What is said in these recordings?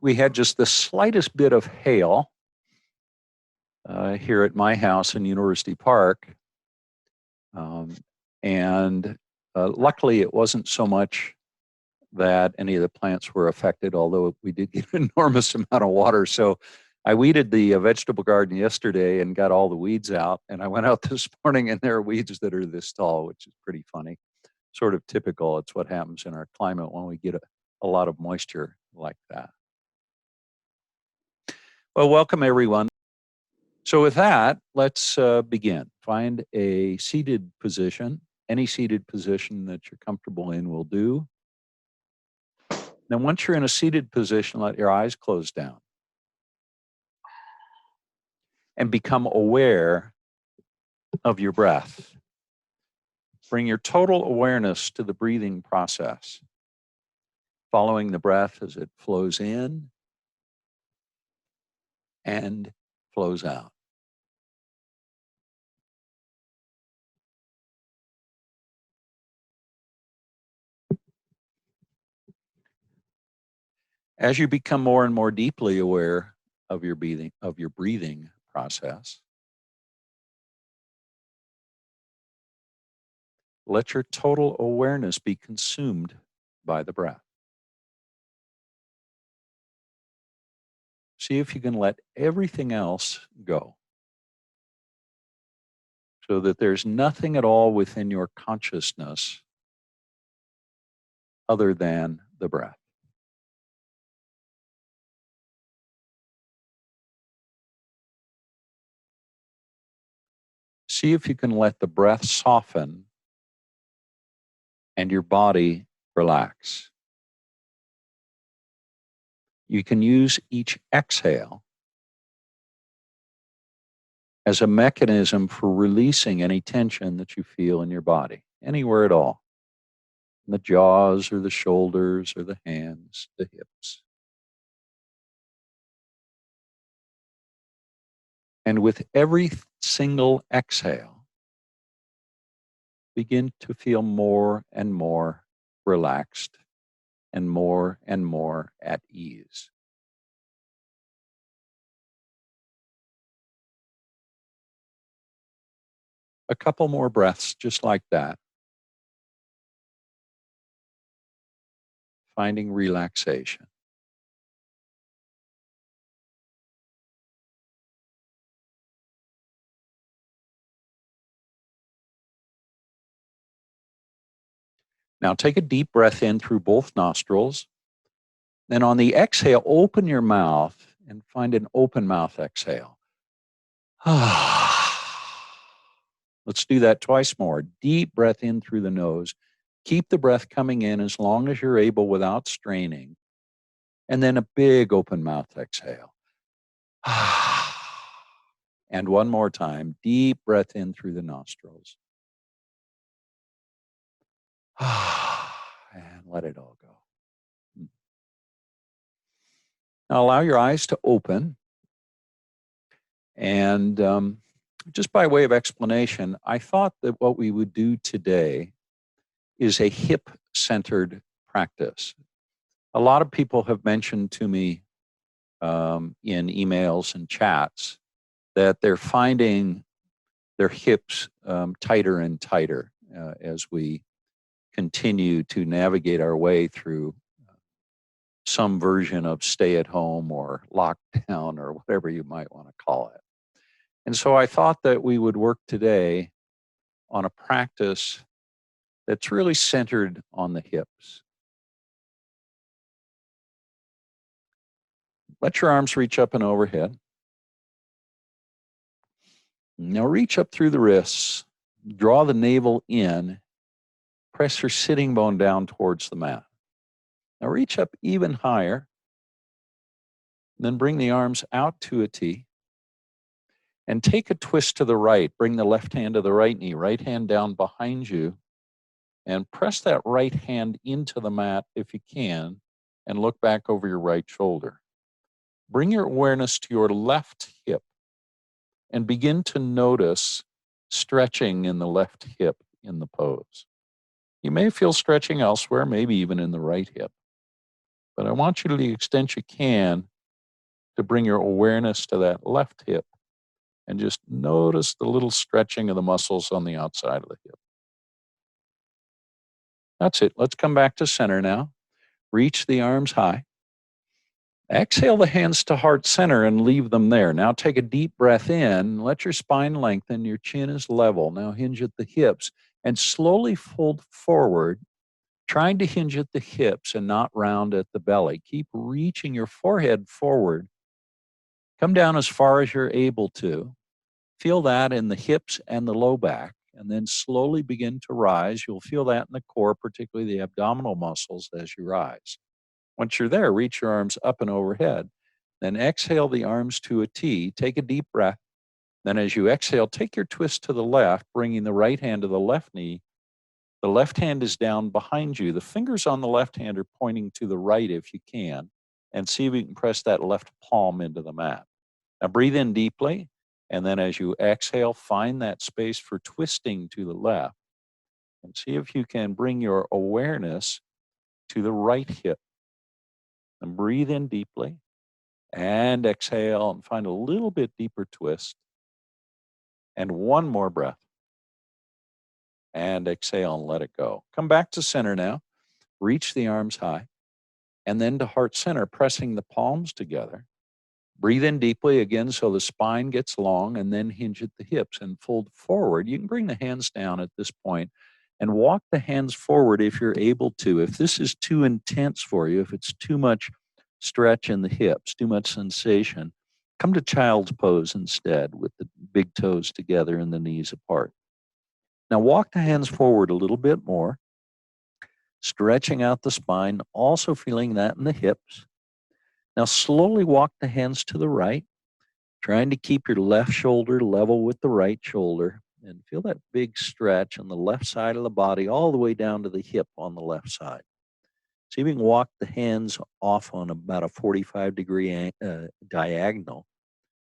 we had just the slightest bit of hail here at my house in University Park. And luckily, it wasn't so much that any of the plants were affected, although we did get an enormous amount of water. So I weeded the vegetable garden yesterday and got all the weeds out. And I went out this morning and there are weeds that are this tall, which is pretty funny. Sort of typical. It's what happens in our climate when we get a lot of moisture like that. Well, welcome everyone. So with that, let's begin. Find a seated position. Any seated position that you're comfortable in will do. Now, once you're in a seated position, let your eyes close down and become aware of your breath. Bring your total awareness to the breathing process, following the breath as it flows in and flows out. As you become more and more deeply aware of your breathing process, let your total awareness be consumed by the breath. See if you can let everything else go, so that there's nothing at all within your consciousness other than the breath. See if you can let the breath soften and your body relax. You can use each exhale as a mechanism for releasing any tension that you feel in your body, anywhere at all. In the jaws or the shoulders or the hands, the hips. And with every single exhale, begin to feel more and more relaxed and more at ease. A couple more breaths just like that. Finding relaxation. Now take a deep breath in through both nostrils. Then on the exhale, open your mouth and find an open mouth exhale. Let's do that twice more. Deep breath in through the nose. Keep the breath coming in as long as you're able without straining. And then a big open mouth exhale. And one more time. Deep breath in through the nostrils. And let it all go. Now allow your eyes to open. And just by way of explanation, I thought that what we would do today is a hip-centered practice. A lot of people have mentioned to me in emails and chats that they're finding their hips tighter and tighter as we continue to navigate our way through some version of stay at home or lockdown or whatever you might want to call it. And so I thought that we would work today on a practice that's really centered on the hips. Let your arms reach up and overhead. Now reach up through the wrists, draw the navel in, press your sitting bone down towards the mat. Now reach up even higher, then bring the arms out to a T. And take a twist to the right. Bring the left hand to the right knee, right hand down behind you, and press that right hand into the mat if you can, and look back over your right shoulder. Bring your awareness to your left hip and begin to notice stretching in the left hip in the pose. You may feel stretching elsewhere, maybe even in the right hip. But I want you to the extent you can to bring your awareness to that left hip and just notice the little stretching of the muscles on the outside of the hip. That's it. Let's come back to center now. Reach the arms high. Exhale the hands to heart center and leave them there. Now take a deep breath in. Let your spine lengthen. Your chin is level. Now hinge at the hips and slowly fold forward, trying to hinge at the hips and not round at the belly. Keep reaching your forehead forward. Come down as far as you're able to. Feel that in the hips and the low back, and then slowly begin to rise. You'll feel that in the core, particularly the abdominal muscles as you rise. Once you're there, reach your arms up and overhead. Then exhale the arms to a T. Take a deep breath. Then as you exhale, take your twist to the left, bringing the right hand to the left knee. The left hand is down behind you. The fingers on the left hand are pointing to the right if you can. And see if you can press that left palm into the mat. Now breathe in deeply. And then as you exhale, find that space for twisting to the left. And see if you can bring your awareness to the right hip. And breathe in deeply and exhale and find a little bit deeper twist. And one more breath. And exhale and let it go. Come back to center now. Reach the arms high. And then to heart center, pressing the palms together. Breathe in deeply again so the spine gets long, and then hinge at the hips and fold forward. You can bring the hands down at this point and walk the hands forward if you're able to. If this is too intense for you, if it's too much stretch in the hips, too much sensation, come to child's pose instead with the big toes together and the knees apart. Now walk the hands forward a little bit more, stretching out the spine, also feeling that in the hips. Now slowly walk the hands to the right, trying to keep your left shoulder level with the right shoulder, and feel that big stretch on the left side of the body all the way down to the hip on the left side. So you can walk the hands off on about a 45-degree diagonal,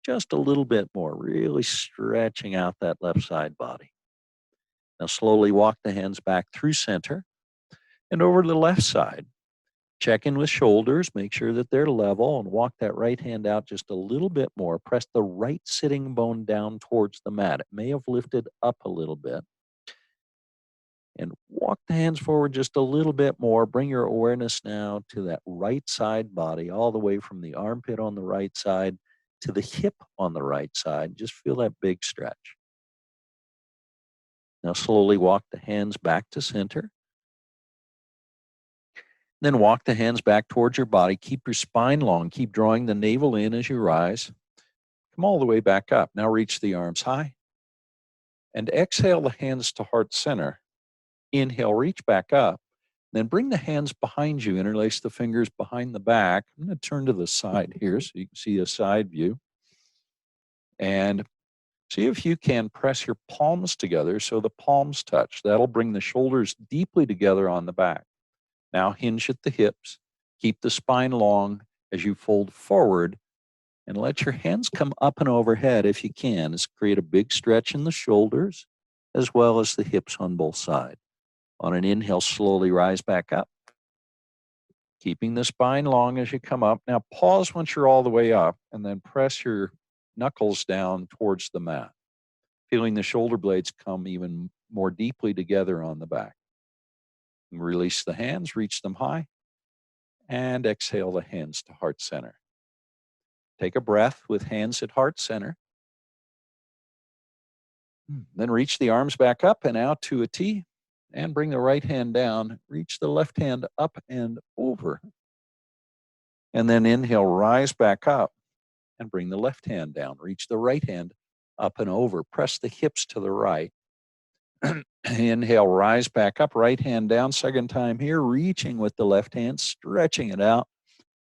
just a little bit more, really stretching out that left side body. Now slowly walk the hands back through center and over to the left side. Check in with shoulders, make sure that they're level, and walk that right hand out just a little bit more. Press the right sitting bone down towards the mat. It may have lifted up a little bit. And walk the hands forward just a little bit more. Bring your awareness now to that right side body, all the way from the armpit on the right side to the hip on the right side. Just feel that big stretch. Now slowly walk the hands back to center. Then walk the hands back towards your body. Keep your spine long. Keep drawing the navel in as you rise. Come all the way back up. Now reach the arms high. And exhale the hands to heart center. Inhale, reach back up. Then bring the hands behind you. Interlace the fingers behind the back. I'm going to turn to the side here so you can see a side view. And see if you can press your palms together so the palms touch. That'll bring the shoulders deeply together on the back. Now hinge at the hips. Keep the spine long as you fold forward, and let your hands come up and overhead if you can. Just create a big stretch in the shoulders as well as the hips on both sides. On an inhale, slowly rise back up, keeping the spine long as you come up. Now pause once you're all the way up, and then press your knuckles down towards the mat, feeling the shoulder blades come even more deeply together on the back. Release the hands, reach them high, and exhale the hands to heart center. Take a breath with hands at heart center. Then reach the arms back up and out to a T, and bring the right hand down. Reach the left hand up and over. And then inhale, rise back up, and bring the left hand down. Reach the right hand up and over. Press the hips to the right. Inhale, rise back up, right hand down. Second time here, reaching with the left hand, stretching it out.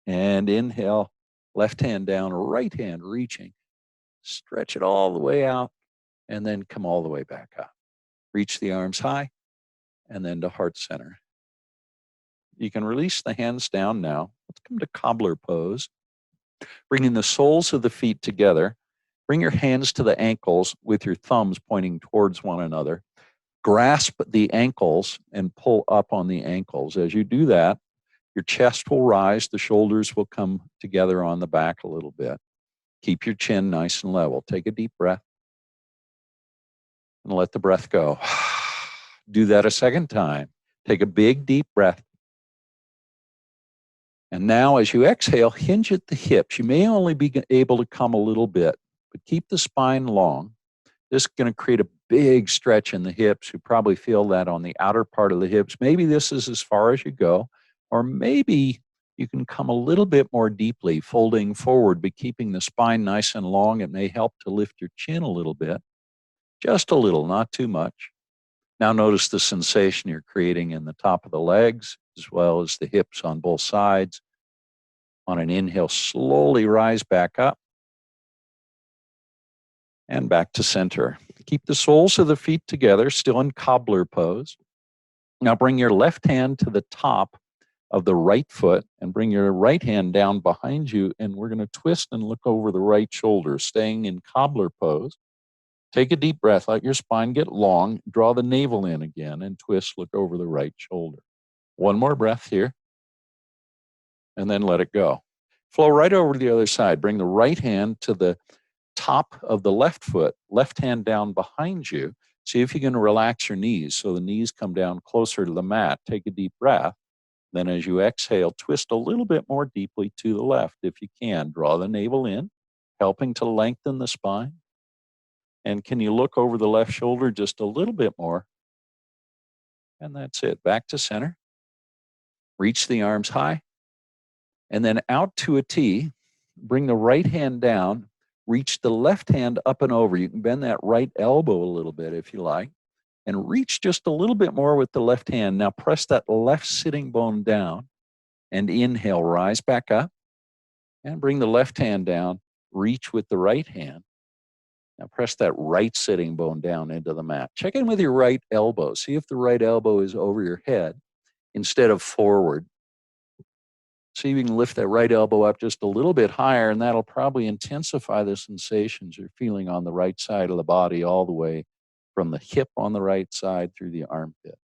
And inhale, left hand down, right hand reaching. Stretch it all the way out, and then come all the way back up. Reach the arms high, and then to heart center. You can release the hands down now. Let's come to Cobbler Pose. Bringing the soles of the feet together. Bring your hands to the ankles with your thumbs pointing towards one another. Grasp the ankles and pull up on the ankles. As you do that, Your chest will rise. The shoulders will come together on the back a little bit. Keep your chin nice and level. Take a deep breath and let the breath go. Do that a second time. Take a big, deep breath. And now as you exhale, hinge at the hips. You may only be able to come a little bit, but keep the spine long. This is going to create a big stretch in the hips. You probably feel that on the outer part of the hips. Maybe this is as far as you go, or maybe you can come a little bit more deeply, folding forward, but keeping the spine nice and long. It may help to lift your chin a little bit, just a little, not too much. Now notice the sensation you're creating in the top of the legs, as well as the hips on both sides. On an inhale, slowly rise back up and back to center. Keep the soles of the feet together, still in Cobbler Pose. Now bring your left hand to the top of the right foot and bring your right hand down behind you, and we're going to twist and look over the right shoulder, staying in Cobbler Pose. Take a deep breath, let your spine get long, draw the navel in again, and twist, look over the right shoulder. One more breath here, and then let it go. Flow right over to the other side. Bring the right hand to the top of the left foot, left hand down behind you. See if you can relax your knees so the knees come down closer to the mat. Take a deep breath. Then as you exhale, twist a little bit more deeply to the left if you can. Draw the navel in, helping to lengthen the spine. And can you look over the left shoulder just a little bit more? And that's it. Back to center. Reach the arms high. And then out to a T. Bring the right hand down. Reach the left hand up and over. You can bend that right elbow a little bit if you like. And reach just a little bit more with the left hand. Now press that left sitting bone down. And inhale, rise back up. And bring the left hand down. Reach with the right hand. Now press that right sitting bone down into the mat. Check in with your right elbow. See if the right elbow is over your head instead of forward. See if you can lift that right elbow up just a little bit higher, and that'll probably intensify the sensations you're feeling on the right side of the body all the way from the hip on the right side through the armpit.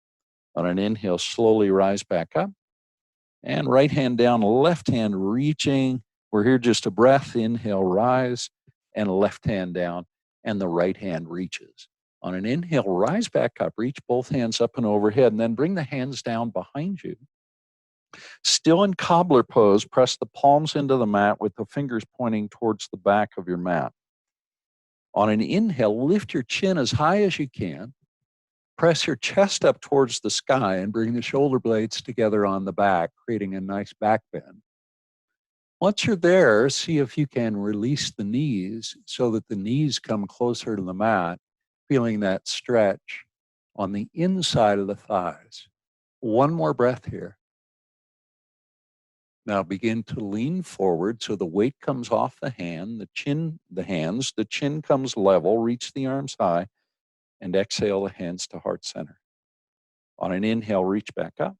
On an inhale, slowly rise back up. And right hand down, left hand reaching. We're here just a breath. Inhale, rise, and left hand down. And the right hand reaches. On an inhale, rise back up, reach both hands up and overhead, and then bring the hands down behind you. Still in Cobbler Pose, press the palms into the mat with the fingers pointing towards the back of your mat. On an inhale, lift your chin as high as you can. Press your chest up towards the sky and bring the shoulder blades together on the back, creating a nice back bend. Once you're there, see if you can release the knees so that the knees come closer to the mat, feeling that stretch on the inside of the thighs. One more breath here. Now begin to lean forward so the weight comes off the hand, the hands, the chin comes level, reach the arms high, and exhale the hands to heart center. On an inhale, reach back up.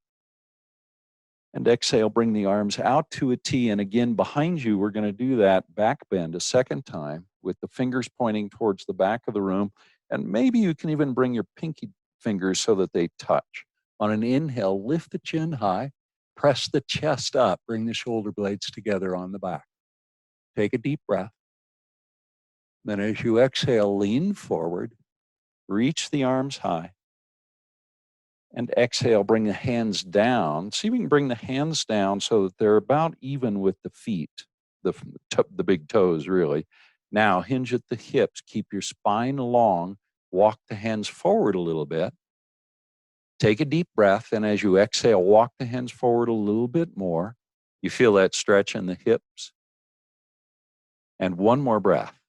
And exhale, bring the arms out to a T. And again, behind you, we're going to do that back bend a second time with the fingers pointing towards the back of the room. And maybe you can even bring your pinky fingers so that they touch. On an inhale, lift the chin high, press the chest up, bring the shoulder blades together on the back. Take a deep breath. Then as you exhale, lean forward, reach the arms high. And exhale, bring the hands down. See if we can bring the hands down so that they're about even with the feet, the big toes, really. Now, hinge at the hips. Keep your spine long. Walk the hands forward a little bit. Take a deep breath, and as you exhale, walk the hands forward a little bit more. You feel that stretch in the hips. And one more breath.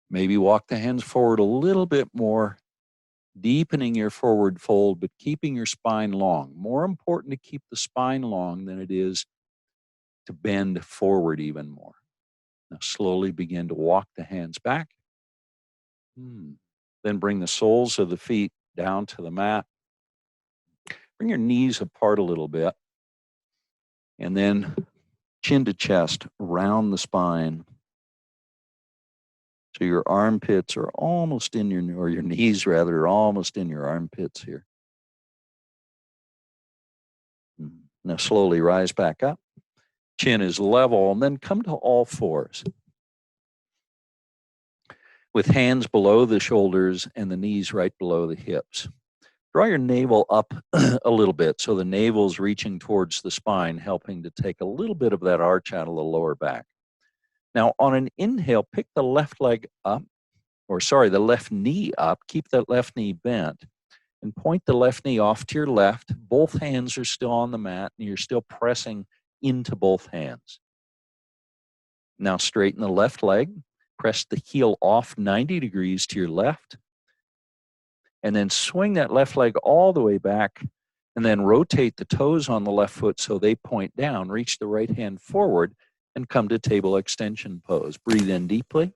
Maybe walk the hands forward a little bit more. Deepening your forward fold, but keeping your spine long. More important to keep the spine long than it is to bend forward even more. Now slowly begin to walk the hands back. Then bring the soles of the feet down to the mat. Bring your knees apart a little bit. And then chin to chest, round the spine. So your armpits are almost in or your knees rather, are almost in your armpits here. Now slowly rise back up. Chin is level, and then come to all fours. With hands below the shoulders and the knees right below the hips. Draw your navel up a little bit so the navel's reaching towards the spine, helping to take a little bit of that arch out of the lower back. Now on an inhale, pick the left leg up, the left knee up, keep that left knee bent, and point the left knee off to your left. Both hands are still on the mat, and you're still pressing into both hands. Now straighten the left leg, press the heel off 90 degrees to your left, and then swing that left leg all the way back, and then rotate the toes on the left foot so they point down. Reach the right hand forward and come to table extension pose. Breathe in deeply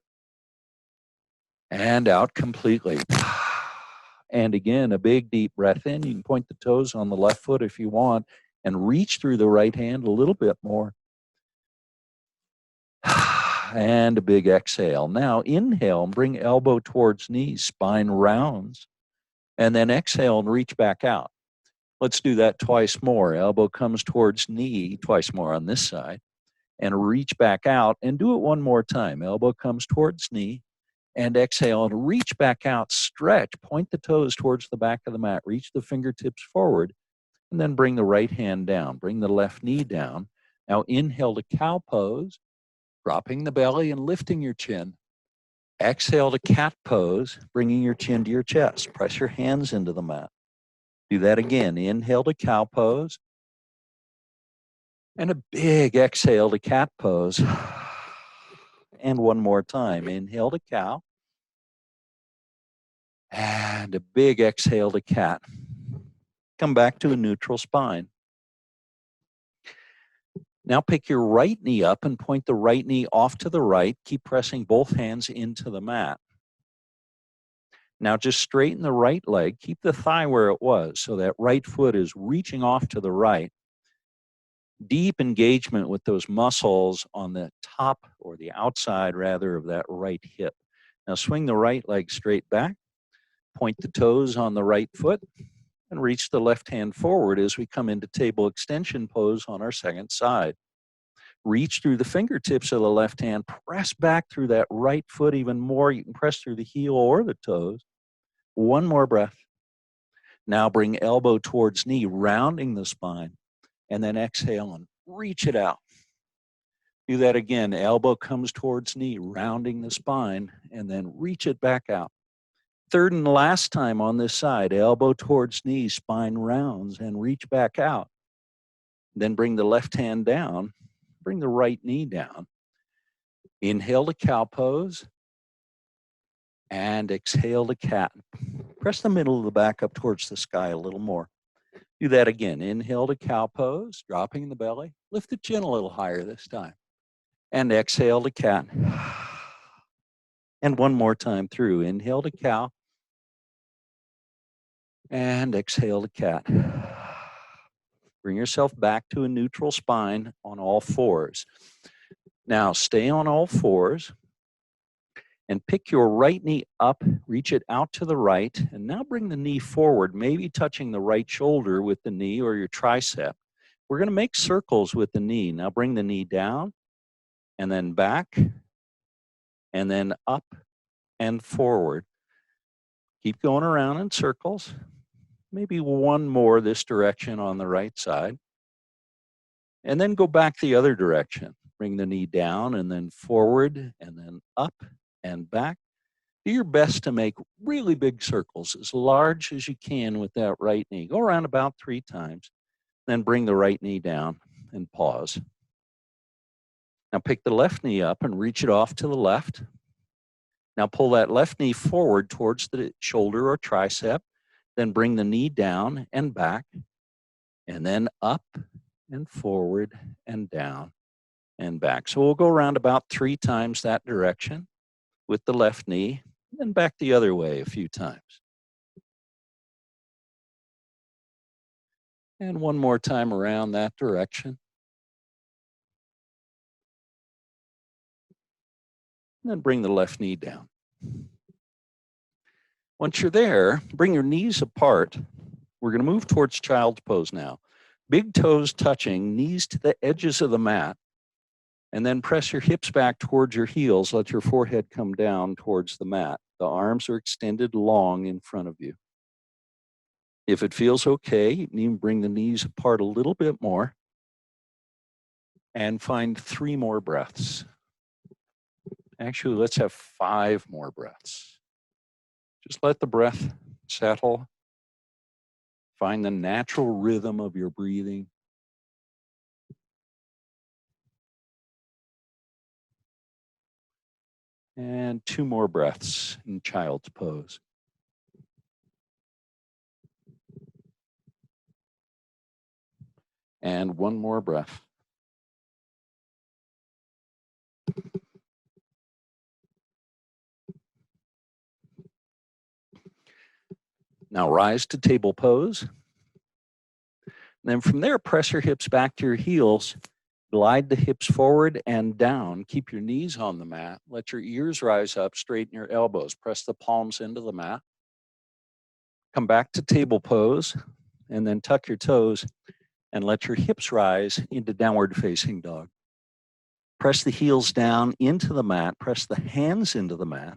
and out completely. And again, a big deep breath in. You can point the toes on the left foot if you want and reach through the right hand a little bit more. And a big exhale. Now inhale and bring elbow towards knees, spine rounds. And then exhale and reach back out. Let's do that twice more. Elbow comes towards knee, twice more on this side. And reach back out and do it one more time. Elbow comes towards knee and exhale and reach back out, stretch, point the toes towards the back of the mat, reach the fingertips forward, and then bring the right hand down. Bring the left knee down. Now inhale to cow pose, dropping the belly and lifting your chin. Exhale to cat pose, bringing your chin to your chest. Press your hands into the mat. Do that again. Inhale to cow pose. And a big exhale to cat pose. And one more time. Inhale to cow. And a big exhale to cat. Come back to a neutral spine. Now pick your right knee up and point the right knee off to the right. Keep pressing both hands into the mat. Now just straighten the right leg. Keep the thigh where it was so that right foot is reaching off to the right. Deep engagement with those muscles on the top or the outside rather of that right hip. Now swing the right leg straight back. Point the toes on the right foot and reach the left hand forward as we come into table extension pose on our second side. Reach through the fingertips of the left hand, press back through that right foot even more. You can press through the heel or the toes. One more breath. Now bring elbow towards knee, rounding the spine, and then exhale and reach it out. Do that again. Elbow comes towards knee, rounding the spine, and then reach it back out. Third and last time on this side, elbow towards knee, spine rounds, and reach back out. Then bring the left hand down, bring the right knee down. Inhale to cow pose, and exhale to cat. Press the middle of the back up towards the sky a little more. Do that again. Inhale to cow pose, dropping the belly. Lift the chin a little higher this time. And exhale to cat. And one more time through. Inhale to cow. And exhale to cat. Bring yourself back to a neutral spine on all fours. Now stay on all fours and pick your right knee up, reach it out to the right, and now bring the knee forward, maybe touching the right shoulder with the knee or your tricep. We're going to make circles with the knee. Now bring the knee down and then back and then up and forward. Keep going around in circles. Maybe one more this direction on the right side. And then go back the other direction. Bring the knee down and then forward and then up and back. Do your best to make really big circles, as large as you can with that right knee. Go around about 3 times. Then bring the right knee down and pause. Now pick the left knee up and reach it off to the left. Now pull that left knee forward towards the shoulder or tricep. Then bring the knee down and back, and then up and forward and down and back. So we'll go around about 3 times that direction with the left knee, and back the other way a few times. And one more time around that direction. And then bring the left knee down. Once you're there, bring your knees apart. We're going to move towards child's pose now. Big toes touching, knees to the edges of the mat, and then press your hips back towards your heels. Let your forehead come down towards the mat. The arms are extended long in front of you. If it feels okay, you can even bring the knees apart a little bit more and find 3 more breaths. Actually, let's have 5 more breaths. Just let the breath settle. Find the natural rhythm of your breathing. And 2 more breaths in child's pose. And 1 more breath. Now rise to table pose. And then from there, press your hips back to your heels. Glide the hips forward and down. Keep your knees on the mat. Let your ears rise up, straighten your elbows. Press the palms into the mat. Come back to table pose, and then tuck your toes and let your hips rise into downward facing dog. Press the heels down into the mat. Press the hands into the mat.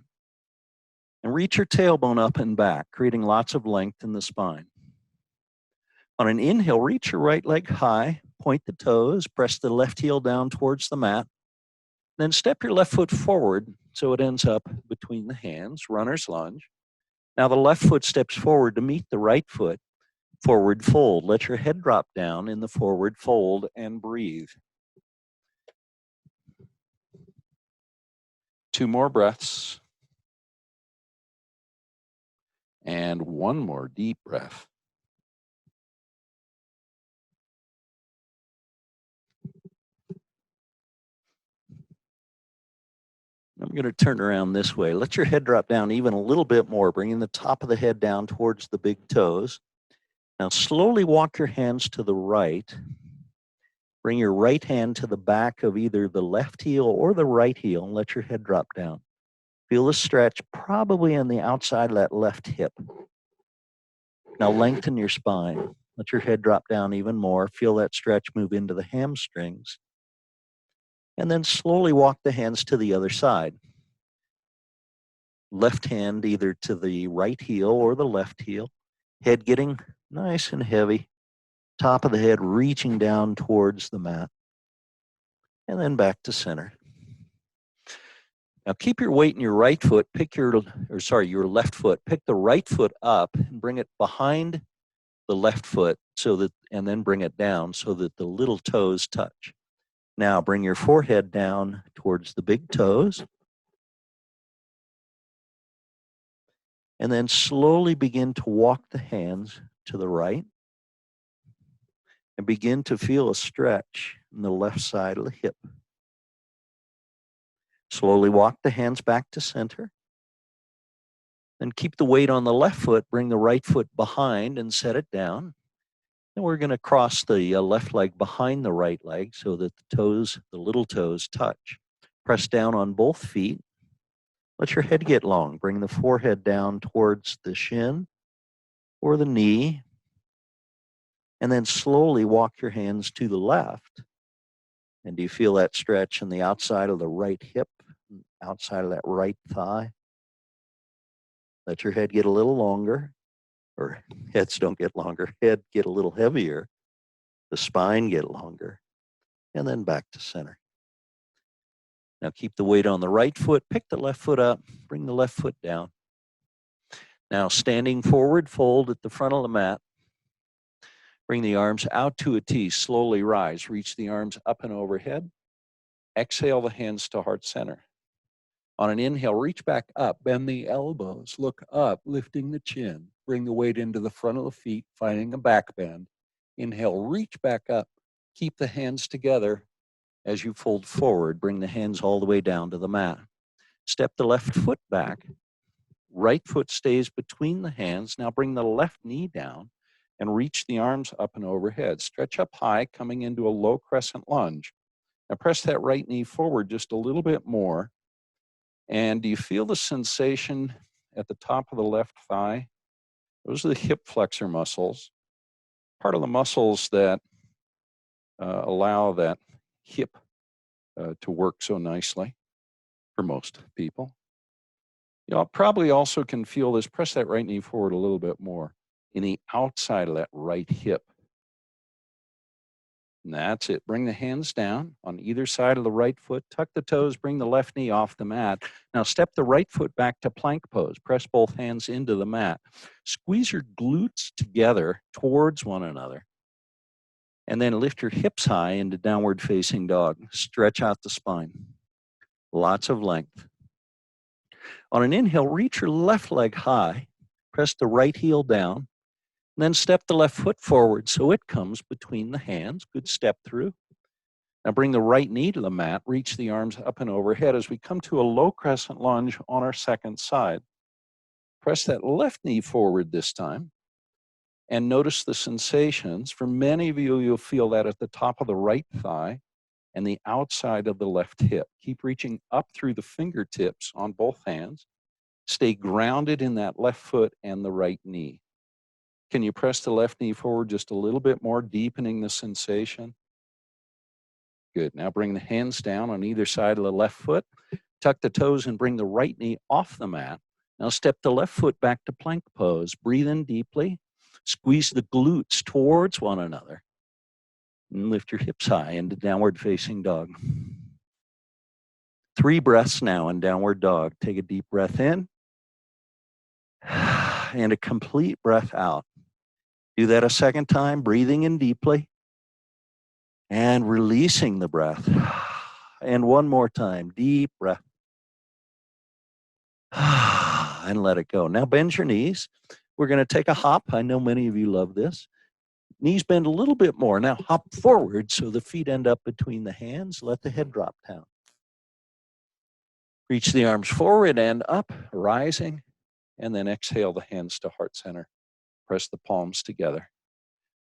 And reach your tailbone up and back, creating lots of length in the spine. On an inhale, reach your right leg high, point the toes, press the left heel down towards the mat, then step your left foot forward so it ends up between the hands, runner's lunge. Now the left foot steps forward to meet the right foot, forward fold. Let your head drop down in the forward fold and breathe. 2 more breaths. And 1 more deep breath. I'm going to turn around this way. Let your head drop down even a little bit more, bringing the top of the head down towards the big toes. Now slowly walk your hands to the right. Bring your right hand to the back of either the left heel or the right heel and let your head drop down. Feel the stretch probably on the outside of that left hip. Now lengthen your spine. Let your head drop down even more. Feel that stretch move into the hamstrings. And then slowly walk the hands to the other side. Left hand either to the right heel or the left heel. Head getting nice and heavy. Top of the head reaching down towards the mat. And then back to center. Now keep your weight in your right foot. Your left foot. Pick the right foot up and bring it behind the left foot and then bring it down so that the little toes touch. Now bring your forehead down towards the big toes. And then slowly begin to walk the hands to the right. And begin to feel a stretch in the left side of the hip. Slowly walk the hands back to center. Then keep the weight on the left foot. Bring the right foot behind and set it down. And we're going to cross the left leg behind the right leg so that the little toes touch. Press down on both feet. Let your head get long. Bring the forehead down towards the shin or the knee. And then slowly walk your hands to the left. And do you feel that stretch in the outside of the right hip, outside of that right thigh? Let your head get a little longer. Or heads don't get longer, head get a little heavier, the spine get longer, and then back to center. Now keep the weight on the right foot, pick the left foot up, bring the left foot down. Now standing forward, fold at the front of the mat. Bring the arms out to a T, slowly rise, reach the arms up and overhead. Exhale the hands to heart center. On an inhale, reach back up, bend the elbows, look up, lifting the chin. Bring the weight into the front of the feet, finding a back bend. Inhale, reach back up. Keep the hands together as you fold forward. Bring the hands all the way down to the mat. Step the left foot back. Right foot stays between the hands. Now bring the left knee down and reach the arms up and overhead. Stretch up high, coming into a low crescent lunge. Now press that right knee forward just a little bit more. And do you feel the sensation at the top of the left thigh? Those are the hip flexor muscles. Part of the muscles that allow that hip to work so nicely for most people. You probably also can feel this. Press that right knee forward a little bit more in the outside of that right hip. And that's it. Bring the hands down on either side of the right foot. Tuck the toes. Bring the left knee off the mat. Now step the right foot back to plank pose. Press both hands into the mat. Squeeze your glutes together towards one another. And then lift your hips high into downward facing dog. Stretch out the spine. Lots of length. On an inhale, reach your left leg high. Press the right heel down. Then step the left foot forward so it comes between the hands. Good step through. Now bring the right knee to the mat. Reach the arms up and overhead as we come to a low crescent lunge on our second side. Press that left knee forward this time. And notice the sensations. For many of you, you'll feel that at the top of the right thigh and the outside of the left hip. Keep reaching up through the fingertips on both hands. Stay grounded in that left foot and the right knee. Can you press the left knee forward just a little bit more, deepening the sensation? Good. Now bring the hands down on either side of the left foot. Tuck the toes and bring the right knee off the mat. Now step the left foot back to plank pose. Breathe in deeply. Squeeze the glutes towards one another. And lift your hips high into downward facing dog. 3 breaths now in downward dog. Take a deep breath in. And a complete breath out. Do that a second time, breathing in deeply and releasing the breath. And one more time, deep breath. And let it go. Now bend your knees. We're going to take a hop. I know many of you love this. Knees bend a little bit more. Now hop forward so the feet end up between the hands. Let the head drop down. Reach the arms forward and up, rising. And then exhale the hands to heart center. Press the palms together.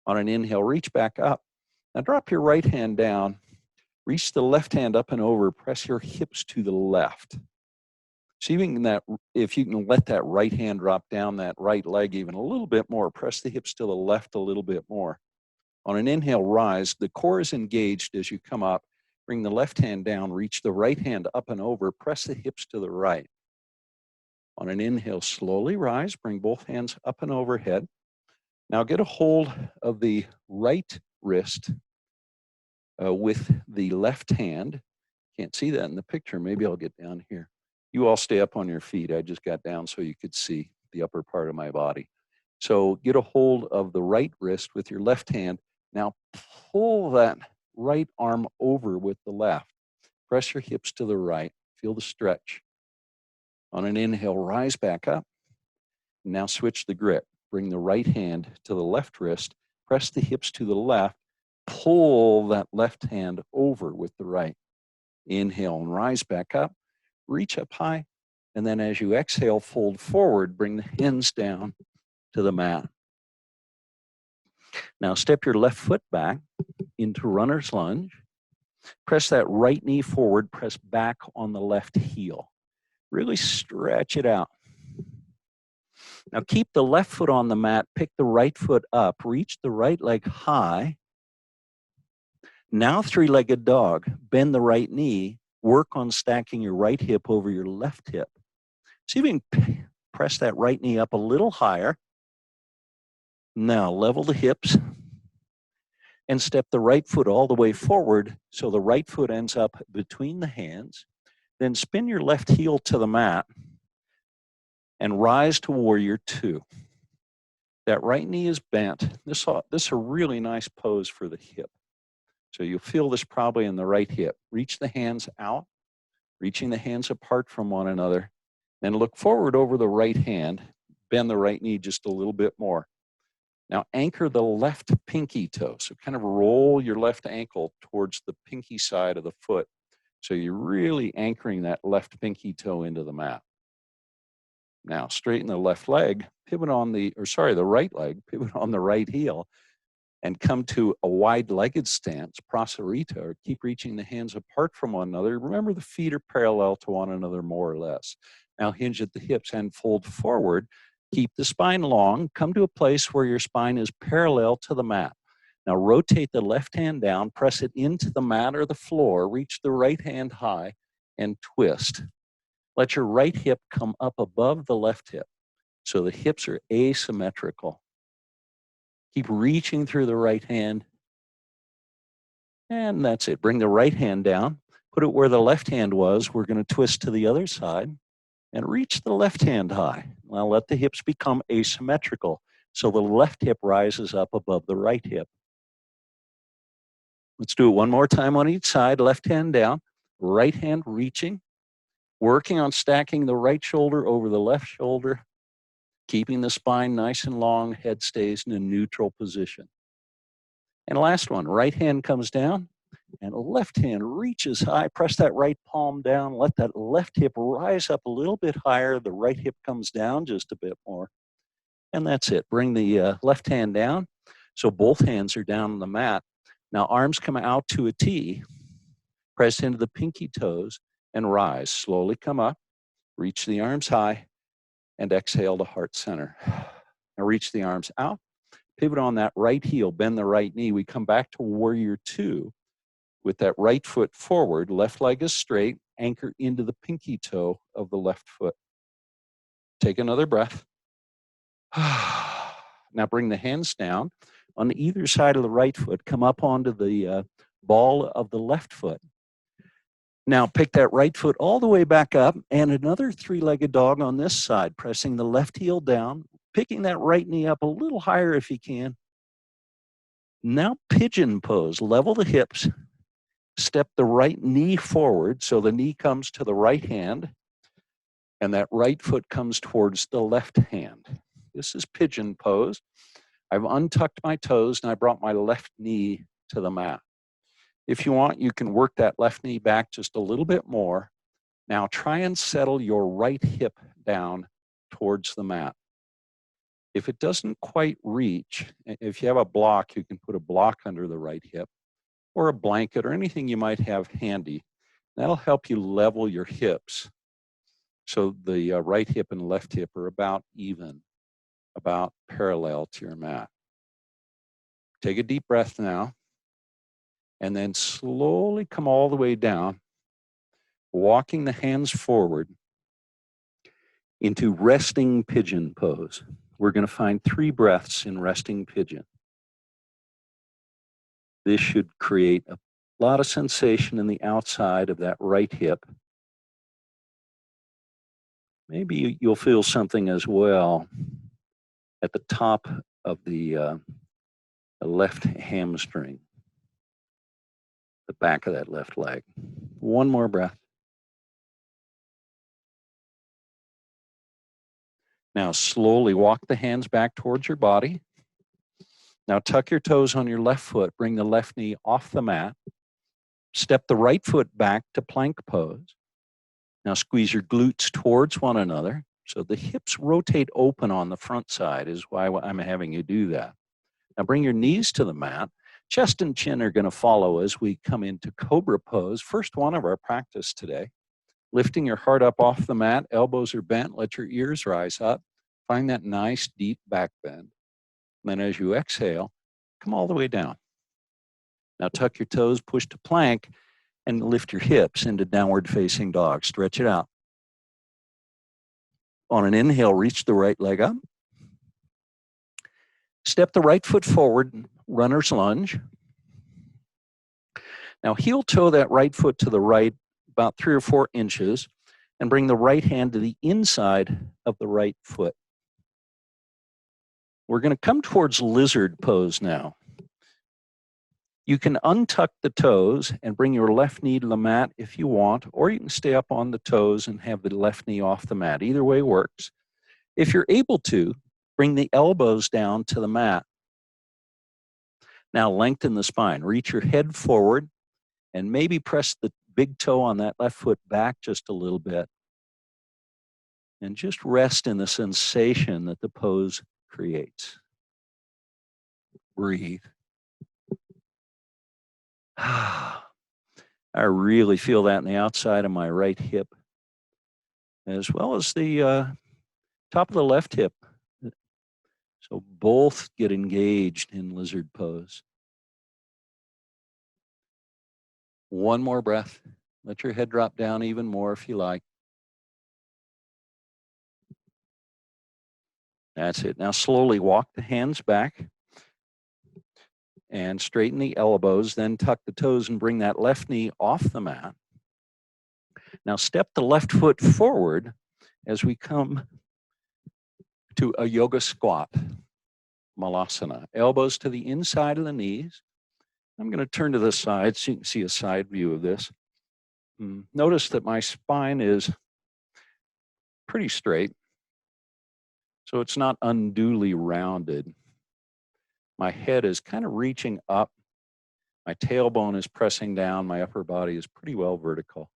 On an inhale, reach back up. Now drop your right hand down. Reach the left hand up and over. Press your hips to the left. So even that, if you can let that right hand drop down that right leg even a little bit more, press the hips to the left a little bit more. On an inhale, rise. The core is engaged as you come up. Bring the left hand down. Reach the right hand up and over. Press the hips to the right. On an inhale, slowly rise. Bring both hands up and overhead. Now get a hold of the right wrist with the left hand. Can't see that in the picture. Maybe I'll get down here. You all stay up on your feet. I just got down so you could see the upper part of my body. So get a hold of the right wrist with your left hand. Now pull that right arm over with the left. Press your hips to the right. Feel the stretch. On an inhale, rise back up. Now switch the grip. Bring the right hand to the left wrist. Press the hips to the left. Pull that left hand over with the right. Inhale and rise back up. Reach up high. And then as you exhale, fold forward. Bring the hands down to the mat. Now step your left foot back into runner's lunge. Press that right knee forward. Press back on the left heel. Really stretch it out. Now keep the left foot on the mat, pick the right foot up, reach the right leg high. Now 3-legged dog, bend the right knee, work on stacking your right hip over your left hip. See if you can press that right knee up a little higher. Now level the hips and step the right foot all the way forward so the right foot ends up between the hands. Then spin your left heel to the mat and rise to warrior 2. That right knee is bent. This is a really nice pose for the hip. So you'll feel this probably in the right hip. Reach the hands out, reaching the hands apart from one another. Then look forward over the right hand. Bend the right knee just a little bit more. Now anchor the left pinky toe. So kind of roll your left ankle towards the pinky side of the foot. So you're really anchoring that left pinky toe into the mat. Now straighten the left leg, the right leg, pivot on the right heel, and come to a wide-legged stance, prasarita, or keep reaching the hands apart from one another. Remember the feet are parallel to one another more or less. Now hinge at the hips and fold forward. Keep the spine long. Come to a place where your spine is parallel to the mat. Now rotate the left hand down, press it into the mat or the floor, reach the right hand high and twist. Let your right hip come up above the left hip so the hips are asymmetrical. Keep reaching through the right hand. And that's it. Bring the right hand down, put it where the left hand was. We're going to twist to the other side and reach the left hand high. Now let the hips become asymmetrical so the left hip rises up above the right hip. Let's do it one more time on each side. Left hand down, right hand reaching, working on stacking the right shoulder over the left shoulder, keeping the spine nice and long, head stays in a neutral position. And last one, right hand comes down and left hand reaches high. Press that right palm down. Let that left hip rise up a little bit higher. The right hip comes down just a bit more. And that's it. Bring the left hand down so both hands are down on the mat. Now arms come out to a T. Press into the pinky toes and rise. Slowly come up. Reach the arms high and exhale to heart center. Now reach the arms out. Pivot on that right heel, bend the right knee. We come back to warrior two with that right foot forward, left leg is straight, anchor into the pinky toe of the left foot. Take another breath. Now bring the hands down on either side of the right foot, come up onto the ball of the left foot. Now pick that right foot all the way back up and another three-legged dog on this side, pressing the left heel down, picking that right knee up a little higher if you can. Now pigeon pose, level the hips, step the right knee forward so the knee comes to the right hand and that right foot comes towards the left hand. This is pigeon pose. I've untucked my toes and I brought my left knee to the mat. If you want, you can work that left knee back just a little bit more. Now try and settle your right hip down towards the mat. If it doesn't quite reach, if you have a block, you can put a block under the right hip or a blanket or anything you might have handy. That'll help you level your hips so the right hip and left hip are about even, about parallel to your mat. Take a deep breath now and then slowly come all the way down, walking the hands forward into resting pigeon pose. We're going to find 3 breaths in resting pigeon. This should create a lot of sensation in the outside of that right hip. Maybe you'll feel something as well at the top of the left hamstring, the back of that left leg. One more breath. Now slowly walk the hands back towards your body. Now tuck your toes on your left foot. Bring the left knee off the mat. Step the right foot back to plank pose. Now squeeze your glutes towards one another. So the hips rotate open on the front side is why I'm having you do that. Now bring your knees to the mat. Chest and chin are going to follow as we come into Cobra Pose. First one of our practice today. Lifting your heart up off the mat, elbows are bent, let your ears rise up. Find that nice deep back bend. And then as you exhale, come all the way down. Now tuck your toes, push to plank, and lift your hips into downward facing dog. Stretch it out. On an inhale, reach the right leg up. Step the right foot forward, runner's lunge. Now heel toe that right foot to the right about 3 or 4 inches and bring the right hand to the inside of the right foot. We're going to come towards lizard pose now. You can untuck the toes and bring your left knee to the mat if you want, or you can stay up on the toes and have the left knee off the mat. Either way works. If you're able to, bring the elbows down to the mat. Now lengthen the spine. Reach your head forward and maybe press the big toe on that left foot back just a little bit. And just rest in the sensation that the pose creates. Breathe. I really feel that in the outside of my right hip, as well as the top of the left hip. So both get engaged in lizard pose. One more breath. Let your head drop down even more if you like. That's it. Now slowly walk the hands back and straighten the elbows, then tuck the toes and bring that left knee off the mat. Now step the left foot forward as we come to a yoga squat, malasana. Elbows to the inside of the knees. I'm going to turn to the side so you can see a side view of this. Notice that my spine is pretty straight, so it's not unduly rounded. My head is kind of reaching up. My tailbone is pressing down. My upper body is pretty well vertical.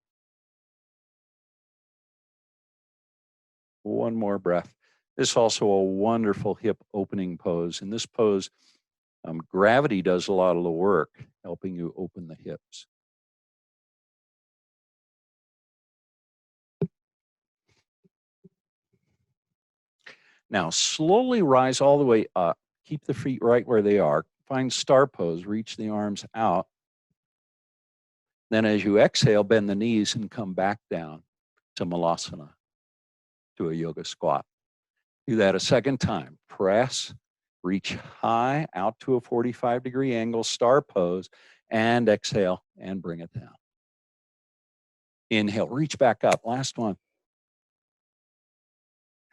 One more breath. This is also a wonderful hip opening pose. In this pose, gravity does a lot of the work, helping you open the hips. Now, slowly rise all the way up. Keep the feet right where they are. Find star pose. Reach the arms out. Then as you exhale, bend the knees and come back down to malasana, to a yoga squat. Do that a second time. Press, reach high out to a 45-degree angle, star pose, and exhale and bring it down. Inhale, reach back up. Last one.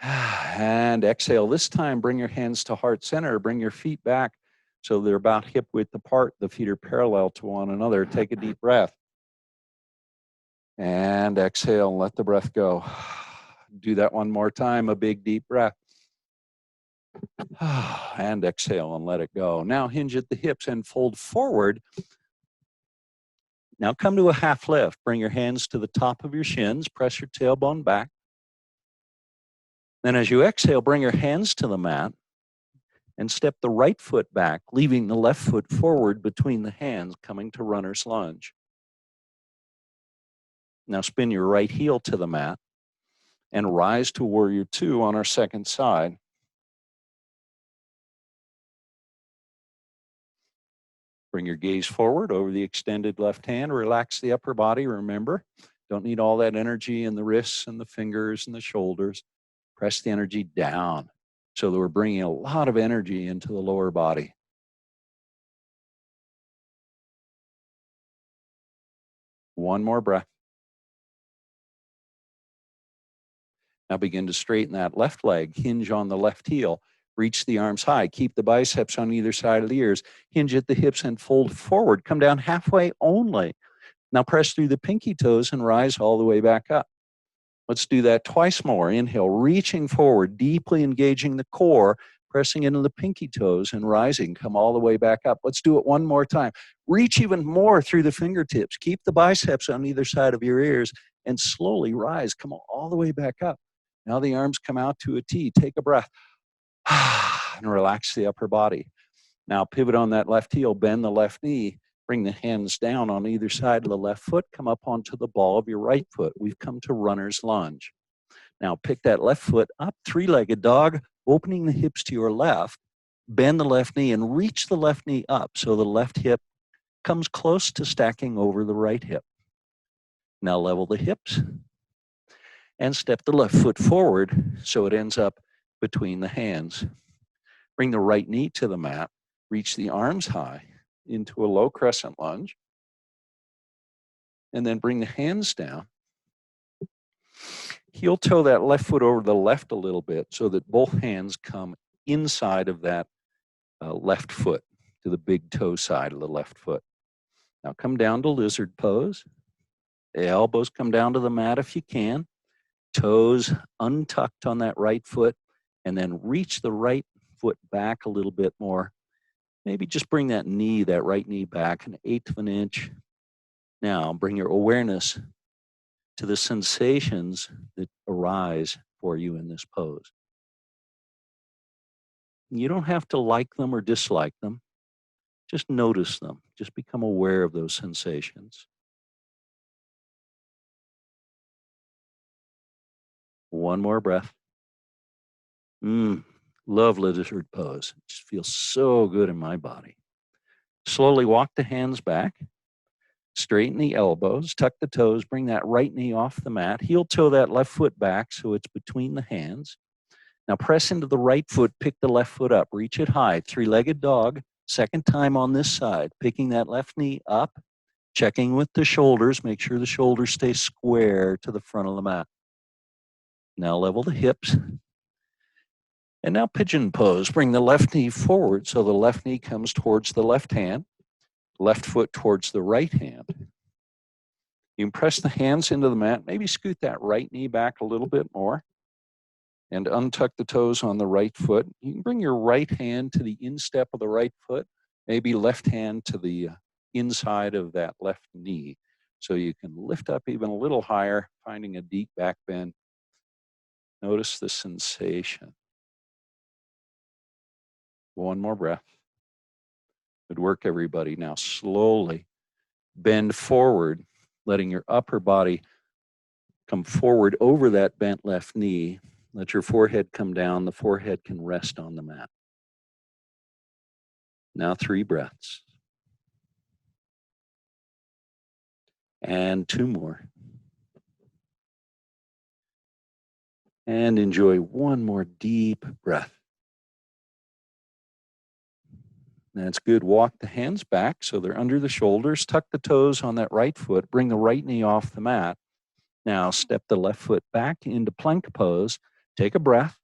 And exhale. This time, bring your hands to heart center. Bring your feet back so they're about hip width apart. The feet are parallel to one another. Take a deep breath. And exhale and let the breath go. Do that one more time. A big, deep breath. And exhale and let it go. Now hinge at the hips and fold forward. Now come to a half lift. Bring your hands to the top of your shins. Press your tailbone back. Then as you exhale, bring your hands to the mat and step the right foot back, leaving the left foot forward between the hands, coming to runner's lunge. Now spin your right heel to the mat and rise to warrior two on our second side. Bring your gaze forward over the extended left hand. Relax the upper body, remember. Don't need all that energy in the wrists and the fingers and the shoulders. Press the energy down so that we're bringing a lot of energy into the lower body. One more breath. Now begin to straighten that left leg. Hinge on the left heel. Reach the arms high. Keep the biceps on either side of the ears. Hinge at the hips and fold forward. Come down halfway only. Now press through the pinky toes and rise all the way back up. Let's do that twice more. Inhale, reaching forward, deeply engaging the core, pressing into the pinky toes and rising. Come all the way back up. Let's do it one more time. Reach even more through the fingertips. Keep the biceps on either side of your ears and slowly rise. Come all the way back up. Now the arms come out to a T. Take a breath and relax the upper body. Now pivot on that left heel, bend the left knee. Bring the hands down on either side of the left foot. Come up onto the ball of your right foot. We've come to runner's lunge. Now pick that left foot up, three-legged dog, opening the hips to your left. Bend the left knee and reach the left knee up so the left hip comes close to stacking over the right hip. Now level the hips and step the left foot forward so it ends up between the hands. Bring the right knee to the mat. Reach the arms high into a low crescent lunge, and then bring the hands down. Heel toe that left foot over to the left a little bit so that both hands come inside of that left foot to the big toe side of the left foot. Now come down to lizard pose. The elbows come down to the mat if you can. Toes untucked on that right foot, and then reach the right foot back a little bit more. Maybe just bring that knee, that right knee back 1/8 of an inch. Now bring your awareness to the sensations that arise for you in this pose. You don't have to like them or dislike them. Just notice them. Just become aware of those sensations. One more breath. Love lizard pose. It just feels so good in my body. Slowly walk the hands back. Straighten the elbows, tuck the toes, bring that right knee off the mat. Heel toe that left foot back so it's between the hands. Now press into the right foot, pick the left foot up, reach it high, three-legged dog. Second time on this side, picking that left knee up, checking with the shoulders, make sure the shoulders stay square to the front of the mat. Now level the hips. And now pigeon pose. Bring the left knee forward so the left knee comes towards the left hand, left foot towards the right hand. You can press the hands into the mat, maybe scoot that right knee back a little bit more and untuck the toes on the right foot. You can bring your right hand to the instep of the right foot, maybe left hand to the inside of that left knee. So you can lift up even a little higher, finding a deep back bend. Notice the sensation. One more breath. Good work, everybody. Now slowly bend forward, letting your upper body come forward over that bent left knee. Let your forehead come down. The forehead can rest on the mat. Now 3 breaths. And 2 more. And enjoy 1 more deep breath. That's good. Walk the hands back so they're under the shoulders. Tuck the toes on that right foot. Bring the right knee off the mat. Now step the left foot back into plank pose. Take a breath.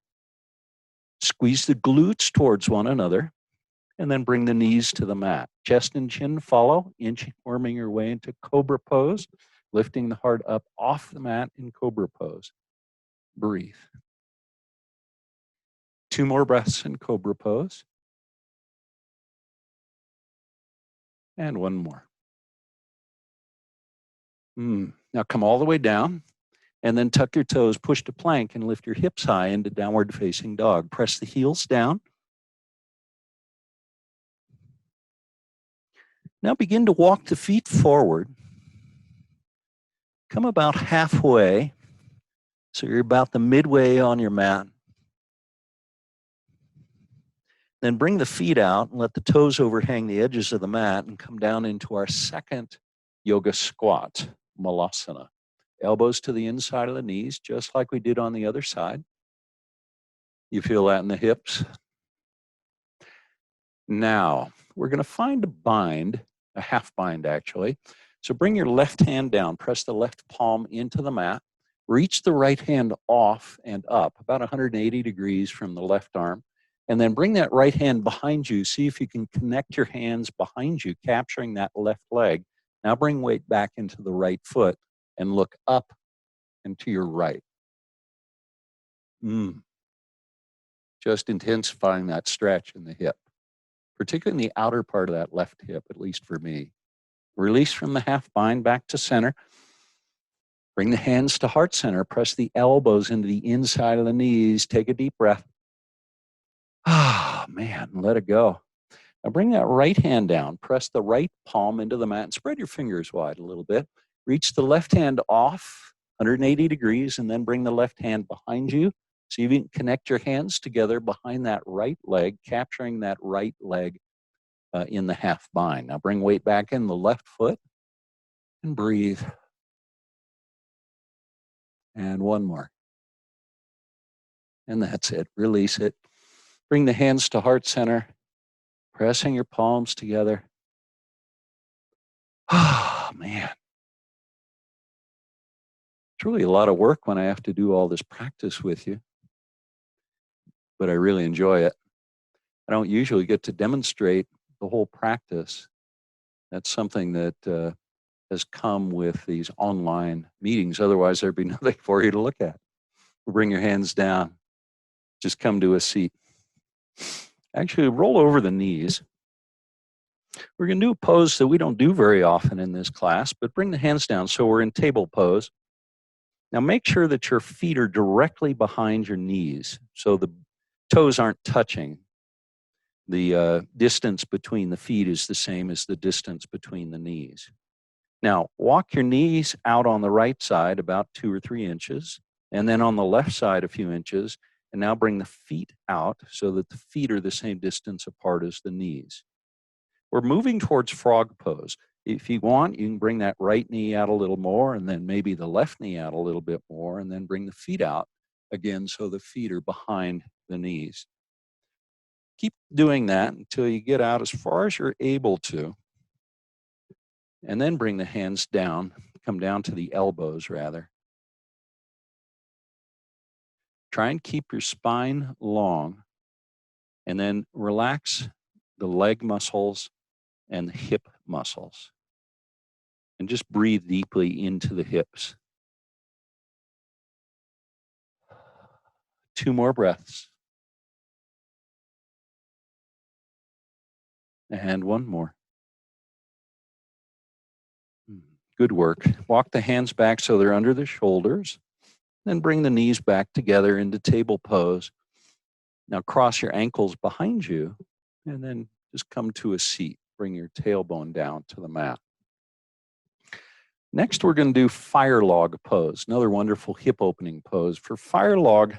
Squeeze the glutes towards one another. And then bring the knees to the mat. Chest and chin follow, worming your way into Cobra Pose. Lifting the heart up off the mat in Cobra Pose. Breathe. 2 more breaths in Cobra Pose. And 1 more. Now come all the way down and then tuck your toes, push to plank and lift your hips high into downward facing dog. Press the heels down. Now begin to walk the feet forward. Come about halfway. So you're about the midway on your mat. Then bring the feet out and let the toes overhang the edges of the mat and come down into our second yoga squat, Malasana. Elbows to the inside of the knees, just like we did on the other side. You feel that in the hips? Now, we're going to find a bind, a half bind actually. So bring your left hand down, press the left palm into the mat, reach the right hand off and up, about 180 degrees from the left arm. And then bring that right hand behind you. See if you can connect your hands behind you, capturing that left leg. Now bring weight back into the right foot and look up and to your right. Just intensifying that stretch in the hip, particularly in the outer part of that left hip, at least for me. Release from the half bind back to center. Bring the hands to heart center. Press the elbows into the inside of the knees. Take a deep breath. Man, let it go. Now bring that right hand down. Press the right palm into the mat and spread your fingers wide a little bit. Reach the left hand off 180 degrees and then bring the left hand behind you. So you can connect your hands together behind that right leg, capturing that right leg in the half bind. Now bring weight back in the left foot and breathe. And 1 more. And that's it. Release it. Bring the hands to heart center, pressing your palms together. Man. It's really a lot of work when I have to do all this practice with you, but I really enjoy it. I don't usually get to demonstrate the whole practice. That's something that has come with these online meetings. Otherwise, there'd be nothing for you to look at. Bring your hands down. Just come to a seat. Actually, roll over the knees. We're going to do a pose that we don't do very often in this class, but bring the hands down so we're in table pose. Now make sure that your feet are directly behind your knees so the toes aren't touching. The distance between the feet is the same as the distance between the knees. Now walk your knees out on the right side about 2 or 3 inches, and then on the left side a few inches, and now bring the feet out so that the feet are the same distance apart as the knees. We're moving towards frog pose. If you want, you can bring that right knee out a little more, and then maybe the left knee out a little bit more, and then bring the feet out again so the feet are behind the knees. Keep doing that until you get out as far as you're able to, and then bring the hands down, come down to the elbows rather. Try and keep your spine long, and then relax the leg muscles and the hip muscles. And just breathe deeply into the hips. 2 more breaths. And 1 more. Good work. Walk the hands back so they're under the shoulders. Then bring the knees back together into table pose. Now cross your ankles behind you and then just come to a seat. Bring your tailbone down to the mat. Next, we're going to do fire log pose, another wonderful hip opening pose. For fire log,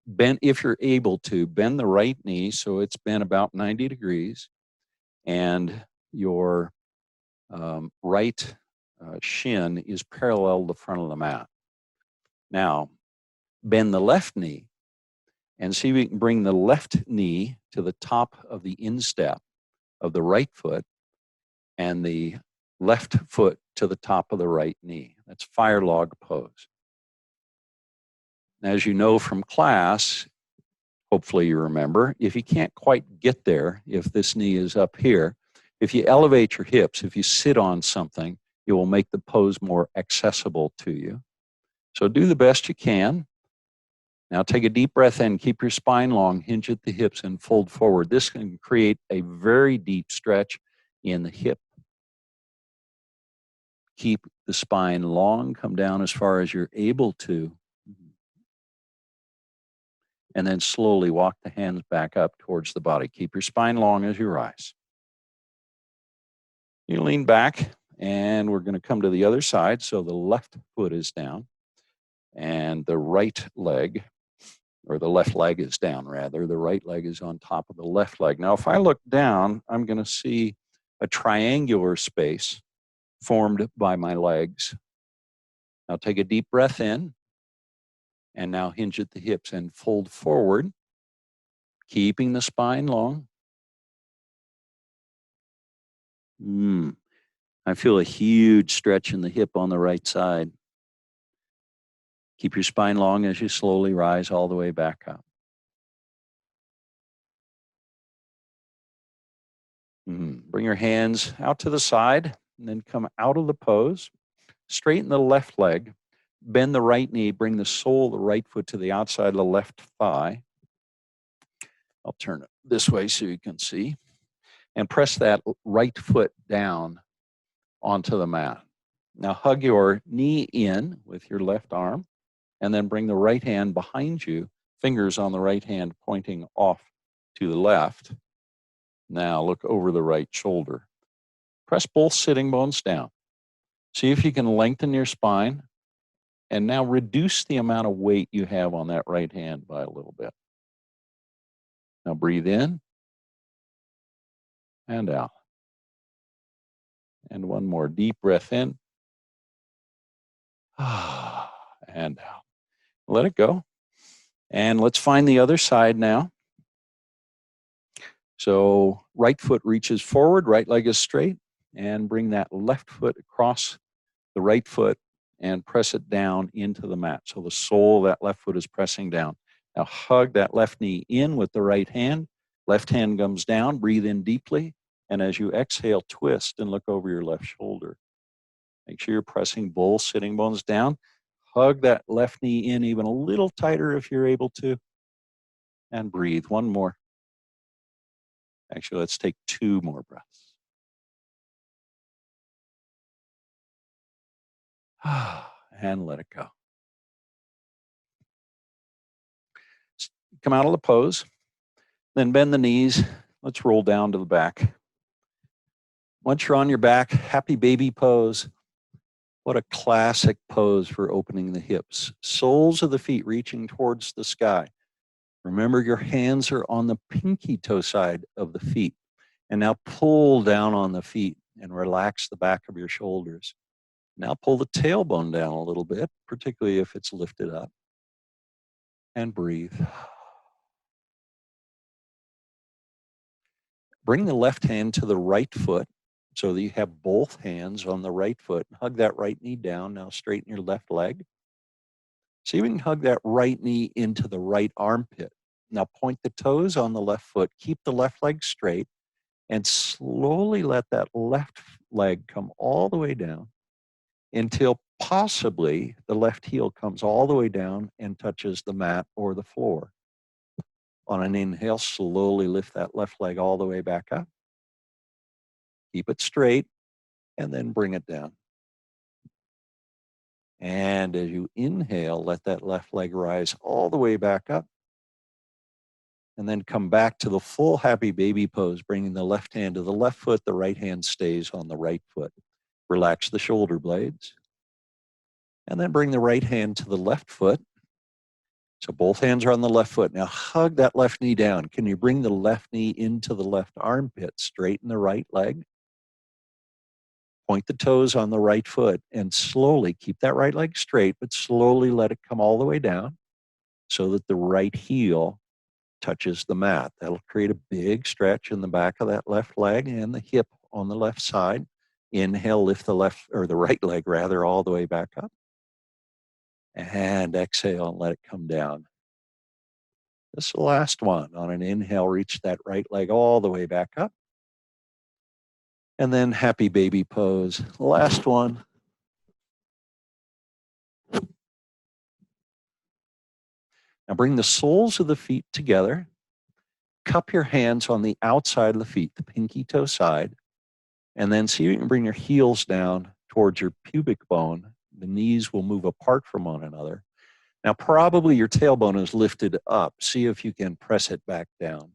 bend, if you're able to, bend the right knee so it's bent about 90 degrees, and your right shin is parallel to the front of the mat. Now, bend the left knee and see if we can bring the left knee to the top of the instep of the right foot and the left foot to the top of the right knee. That's fire log pose. As you know from class, hopefully you remember, if you can't quite get there, if this knee is up here, if you elevate your hips, if you sit on something, it will make the pose more accessible to you. So do the best you can. Now take a deep breath in, keep your spine long, hinge at the hips and fold forward. This can create a very deep stretch in the hip. Keep the spine long, come down as far as you're able to. And then slowly walk the hands back up towards the body. Keep your spine long as you rise. You lean back, and we're going to come to the other side. So the left foot is down, and the right leg, or the left leg is down, rather. The right leg is on top of the left leg. Now, if I look down, I'm going to see a triangular space formed by my legs. Now take a deep breath in, and now hinge at the hips and fold forward, keeping the spine long. I feel a huge stretch in the hip on the right side. Keep your spine long as you slowly rise all the way back up. Bring your hands out to the side and then come out of the pose. Straighten the left leg. Bend the right knee. Bring the sole of the right foot to the outside of the left thigh. I'll turn it this way so you can see. And press that right foot down onto the mat. Now hug your knee in with your left arm and then bring the right hand behind you, fingers on the right hand pointing off to the left. Now look over the right shoulder. Press both sitting bones down. See if you can lengthen your spine and now reduce the amount of weight you have on that right hand by a little bit. Now breathe in and out. And one more deep breath in and out. Let it go. And let's find the other side now. So right foot reaches forward, right leg is straight, and bring that left foot across the right foot and press it down into the mat. So the sole of that left foot is pressing down. Now hug that left knee in with the right hand. Left hand comes down, breathe in deeply. And as you exhale, twist and look over your left shoulder. Make sure you're pressing both sitting bones down. Hug that left knee in even a little tighter if you're able to. And breathe. One more. Actually, let's take 2 more breaths. And let it go. Come out of the pose. Then bend the knees. Let's roll down to the back. Once you're on your back, happy baby pose. What a classic pose for opening the hips. Soles of the feet reaching towards the sky. Remember, your hands are on the pinky toe side of the feet. And now pull down on the feet and relax the back of your shoulders. Now pull the tailbone down a little bit, particularly if it's lifted up, and breathe. Bring the left hand to the right foot so that you have both hands on the right foot. Hug that right knee down. Now straighten your left leg. See if you can hug that right knee into the right armpit. Now point the toes on the left foot. Keep the left leg straight and slowly let that left leg come all the way down until possibly the left heel comes all the way down and touches the mat or the floor. On an inhale, slowly lift that left leg all the way back up. Keep it straight and then bring it down. And as you inhale, let that left leg rise all the way back up. And then come back to the full happy baby pose, bringing the left hand to the left foot, the right hand stays on the right foot. Relax the shoulder blades. And then bring the right hand to the left foot. So both hands are on the left foot. Now hug that left knee down. Can you bring the left knee into the left armpit? Straighten the right leg. Point the toes on the right foot and slowly keep that right leg straight, but slowly let it come all the way down so that the right heel touches the mat. That'll create a big stretch in the back of that left leg and the hip on the left side. Inhale, lift the left or the right leg rather all the way back up. And exhale and let it come down. This is the last one. On an inhale, reach that right leg all the way back up. And then happy baby pose. Last one. Now bring the soles of the feet together. Cup your hands on the outside of the feet, the pinky toe side. And then see if you can bring your heels down towards your pubic bone. The knees will move apart from one another. Now probably your tailbone is lifted up. See if you can press it back down.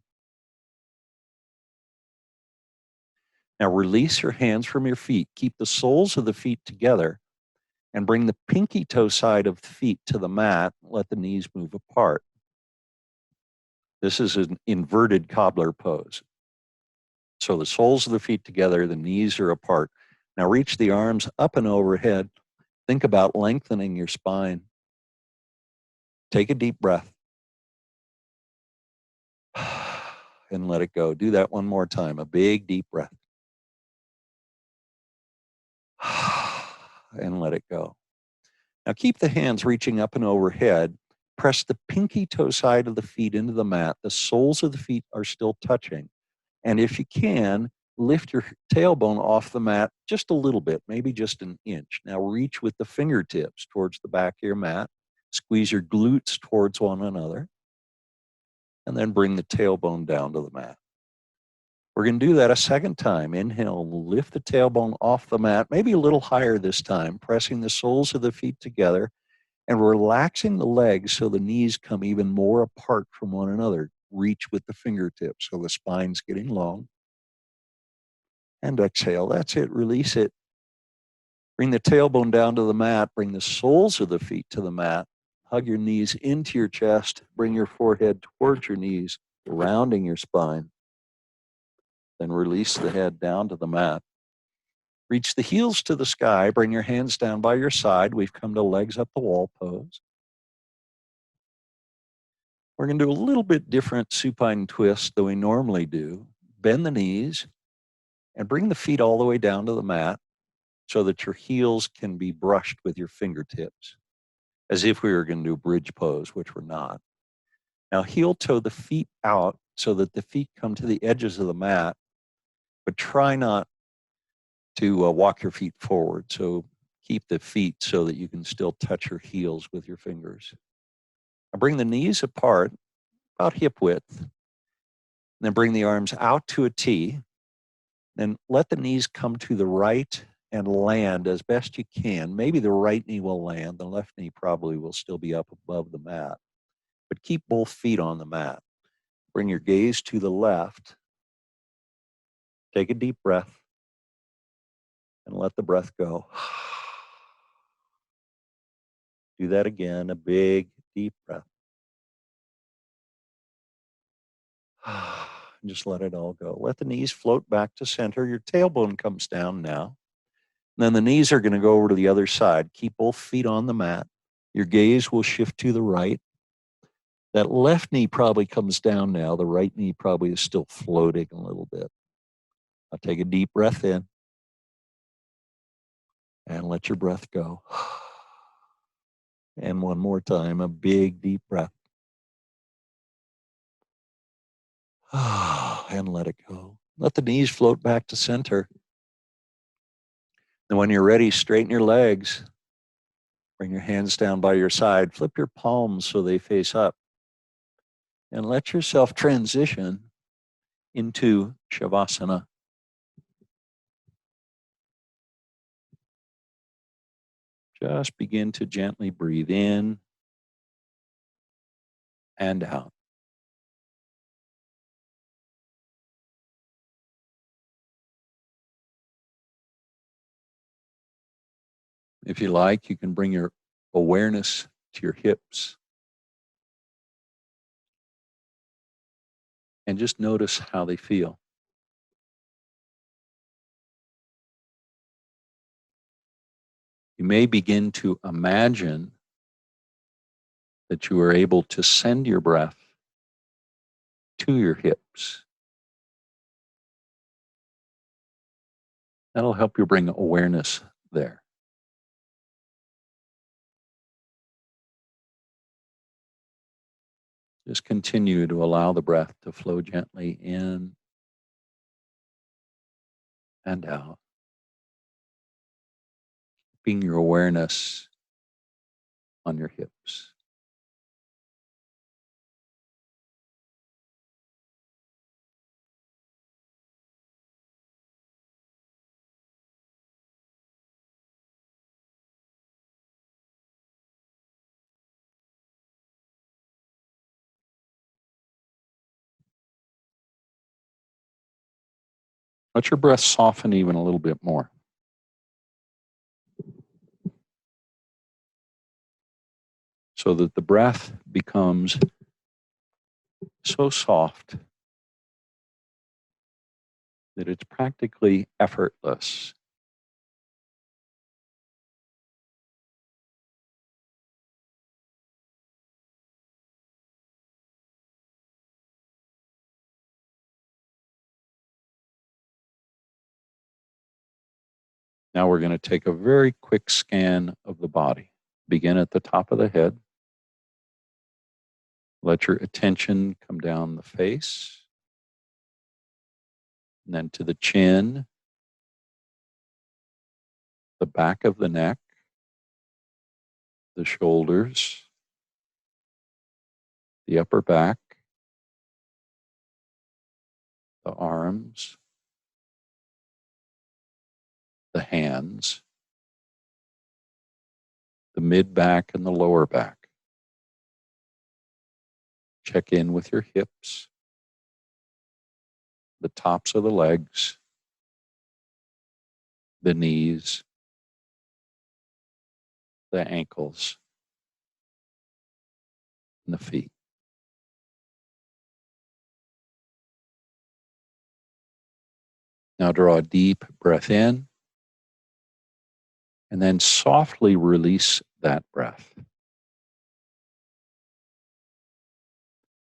Now release your hands from your feet. Keep the soles of the feet together and bring the pinky toe side of the feet to the mat. Let the knees move apart. This is an inverted cobbler pose. So the soles of the feet together, the knees are apart. Now reach the arms up and overhead. Think about lengthening your spine. Take a deep breath. And let it go. Do that one more time. A big deep breath. And let it go. Now keep the hands reaching up and overhead. Press the pinky toe side of the feet into the mat. The soles of the feet are still touching. And if you can, lift your tailbone off the mat just a little bit, maybe just an inch. Now reach with the fingertips towards the back of your mat. Squeeze your glutes towards one another. And then bring the tailbone down to the mat. We're going to do that a second time. Inhale, lift the tailbone off the mat, maybe a little higher this time, pressing the soles of the feet together and relaxing the legs so the knees come even more apart from one another. Reach with the fingertips so the spine's getting long. And exhale. That's it. Release it. Bring the tailbone down to the mat. Bring the soles of the feet to the mat. Hug your knees into your chest. Bring your forehead towards your knees, rounding your spine. Then release the head down to the mat. Reach the heels to the sky. Bring your hands down by your side. We've come to legs up the wall pose. We're going to do a little bit different supine twist than we normally do. Bend the knees and bring the feet all the way down to the mat so that your heels can be brushed with your fingertips, as if we were going to do bridge pose, which we're not. Now heel toe the feet out so that the feet come to the edges of the mat, but try not to walk your feet forward. So keep the feet so that you can still touch your heels with your fingers. Now bring the knees apart, about hip width. Then bring the arms out to a T. Then let the knees come to the right and land as best you can. Maybe the right knee will land. The left knee probably will still be up above the mat. But keep both feet on the mat. Bring your gaze to the left. Take a deep breath. And let the breath go. Do that again, a big, deep breath. and just let it all go. Let the knees float back to center. Your tailbone comes down now. And then the knees are going to go over to the other side. Keep both feet on the mat. Your gaze will shift to the right. That left knee probably comes down now. The right knee probably is still floating a little bit. I'll take a deep breath in and let your breath go. And one more time, a big deep breath. And let it go. Let the knees float back to center. And when you're ready, straighten your legs. Bring your hands down by your side. Flip your palms so they face up. And let yourself transition into Shavasana. Just begin to gently breathe in and out. If you like, you can bring your awareness to your hips and just notice how they feel. You may begin to imagine that you are able to send your breath to your hips. That'll help you bring awareness there. Just continue to allow the breath to flow gently in and out, keeping your awareness on your hips. Let your breath soften even a little bit more. So that the breath becomes so soft that it's practically effortless. Now we're going to take a very quick scan of the body. Begin at the top of the head. Let your attention come down the face, and then to the chin, the back of the neck, the shoulders, the upper back, the arms, the hands, the mid back and the lower back. Check in with your hips, the tops of the legs, the knees, the ankles, and the feet. Now draw a deep breath in and then softly release that breath.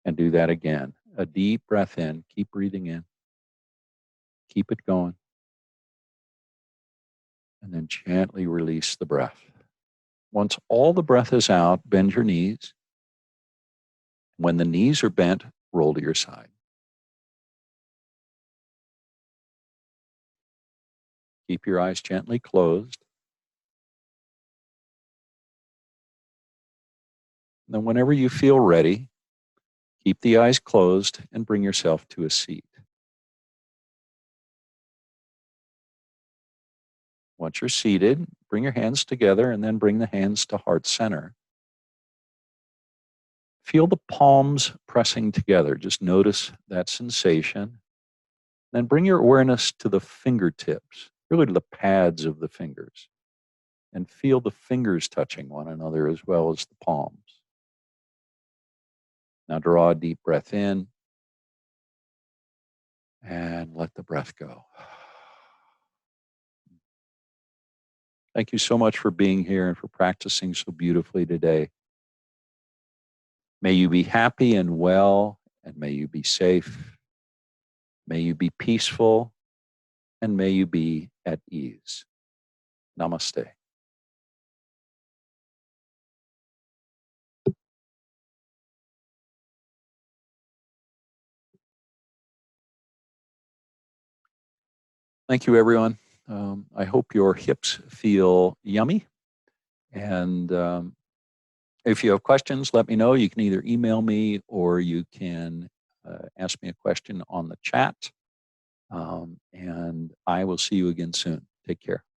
And do that again. A deep breath in. Keep breathing in. Keep it going. And then gently release the breath. Once all the breath is out, bend your knees. When the knees are bent, roll to your side. Keep your eyes gently closed. And then whenever you feel ready, keep the eyes closed and bring yourself to a seat. Once you're seated, bring your hands together and then bring the hands to heart center. Feel the palms pressing together. Just notice that sensation. Then bring your awareness to the fingertips, really to the pads of the fingers, and feel the fingers touching one another as well as the palms. Now draw a deep breath in And let the breath go. Thank you so much for being here and for practicing so beautifully today. May you be happy and well, and may you be safe. May you be peaceful, and may you be at ease. Namaste. Thank you, everyone. I hope your hips feel yummy. And if you have questions, let me know. You can either email me or you can ask me a question on the chat. And I will see you again soon. Take care.